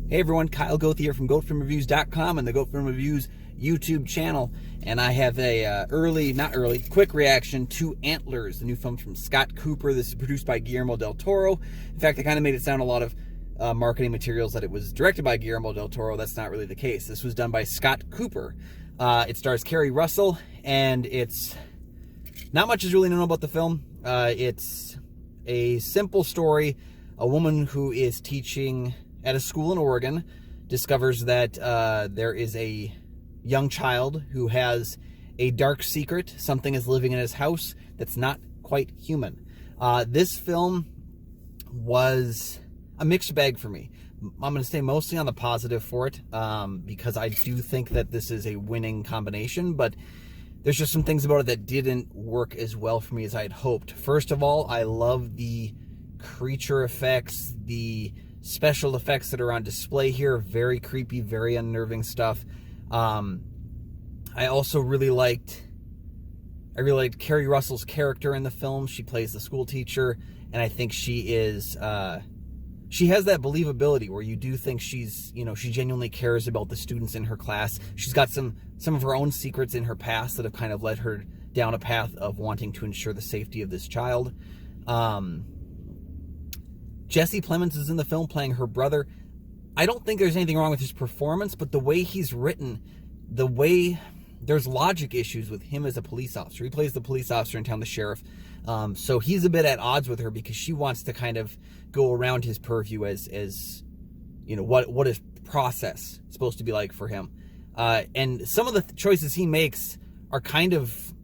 Hey everyone, Kyle Goeth here from GoatFilmReviews.com and the Goat Film Reviews YouTube channel, and I have a quick reaction to Antlers, the new film from Scott Cooper. This is produced by Guillermo del Toro. In fact, they kind of made it sound a lot of marketing materials that it was directed by Guillermo del Toro. That's not really the case. This was done by Scott Cooper. It stars Kerry Russell, and it's not much is really known about the film. It's a simple story. A woman who is teaching at a school in Oregon discovers that there is a young child who has a dark secret. Something is living in his house that's not quite human. This film was a mixed bag for me. I'm going to stay mostly on the positive for it because I do think that this is a winning combination, but there's just some things about it that didn't work as well for me as I had hoped. First of all, I love the creature effects, the special effects that are on display here. Very creepy, very unnerving stuff. I also really liked Kerry Russell's character in the film. She plays the school teacher, and I think she is she has that believability where you do think she's, she genuinely cares about the students in her class. She's got some of her own secrets in her past that have kind of led her down a path of wanting to ensure the safety of this child. Jesse Plemons is in the film playing her brother. I don't think there's anything wrong with his performance, but the way he's written, there's logic issues with him as a police officer. He plays the police officer in town, the sheriff. So he's a bit at odds with her because she wants to kind of go around his purview as what is process supposed to be like for him. And some of the choices he makes are kind of,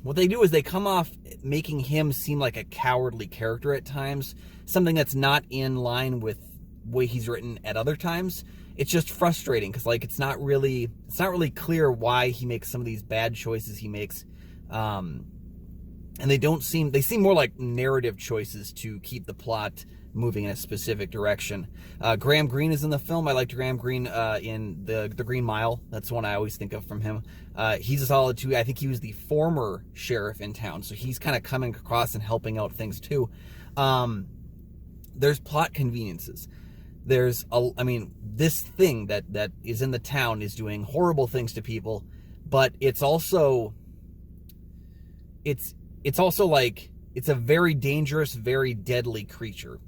what they do is they come off making him seem like a cowardly character at times, something that's not in line with the way he's written at other times. It's just frustrating because it's not really clear why he makes some of these bad choices he makes. And they seem more like narrative choices to keep the plot moving in a specific direction. Graham Greene is in the film. I liked Graham Greene in the Green Mile. That's the one I always think of from him. He's a solid too. I think he was the former sheriff in town, so he's kind of coming across and helping out things too. There's plot conveniences. There's this thing that is in the town is doing horrible things to people, but it's also like it's a very dangerous, very deadly creature.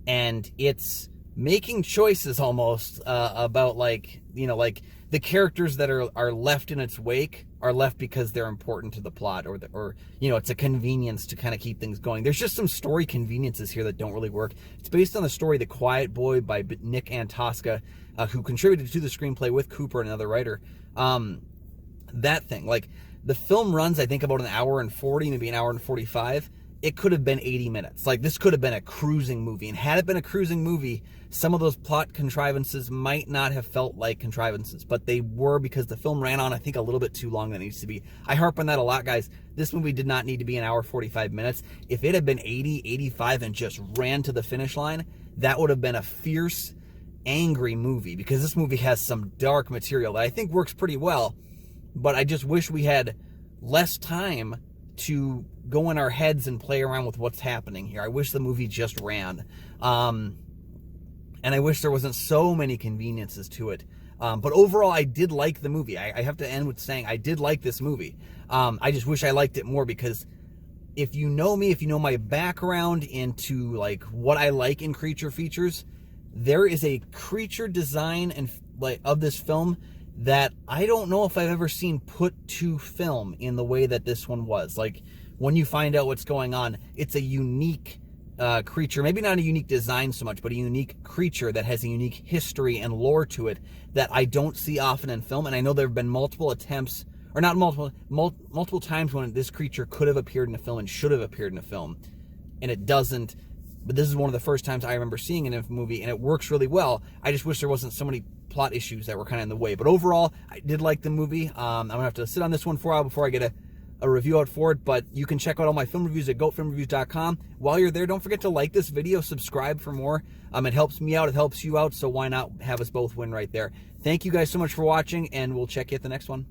And it's making choices almost about the characters that are left in its wake are left because they're important to the plot, or it's a convenience to kind of keep things going. There's just some story conveniences here that don't really work. It's based on the story The Quiet Boy by Nick Antosca, who contributed to the screenplay with Cooper and another writer. That thing, the film runs, I think, about an hour and 40, maybe an hour and 45. It could have been 80 minutes. This could have been a cruising movie. And had it been a cruising movie, some of those plot contrivances might not have felt like contrivances, but they were because the film ran on, I think, a little bit too long than it needs to be. I harp on that a lot, guys. This movie did not need to be an hour 45 minutes. If it had been 80, 85 and just ran to the finish line, that would have been a fierce, angry movie, because this movie has some dark material that I think works pretty well, but I just wish we had less time to go in our heads and play around with what's happening here. I wish the movie just ran. And I wish there wasn't so many conveniences to it. But overall, I did like the movie. I have to end with saying I did like this movie. I just wish I liked it more, because if you know me, if you know my background into what I like in creature features, there is a creature design and of this film that I don't know if I've ever seen put to film in the way that this one was. When you find out what's going on, it's a unique creature, maybe not a unique design so much, but a unique creature that has a unique history and lore to it that I don't see often in film. And I know there have been multiple attempts, or not multiple times when this creature could have appeared in a film and should have appeared in a film, and it doesn't. But this is one of the first times I remember seeing it in a movie, and it works really well. I just wish there wasn't so many plot issues that were kind of in the way. But overall, I did like the movie. I'm going to have to sit on this one for a while before I get a review out for it. But you can check out all my film reviews at GoatFilmReviews.com. While you're there, don't forget to like this video, subscribe for more. It helps me out, it helps you out, so why not have us both win right there. Thank you guys so much for watching, and we'll check you at the next one.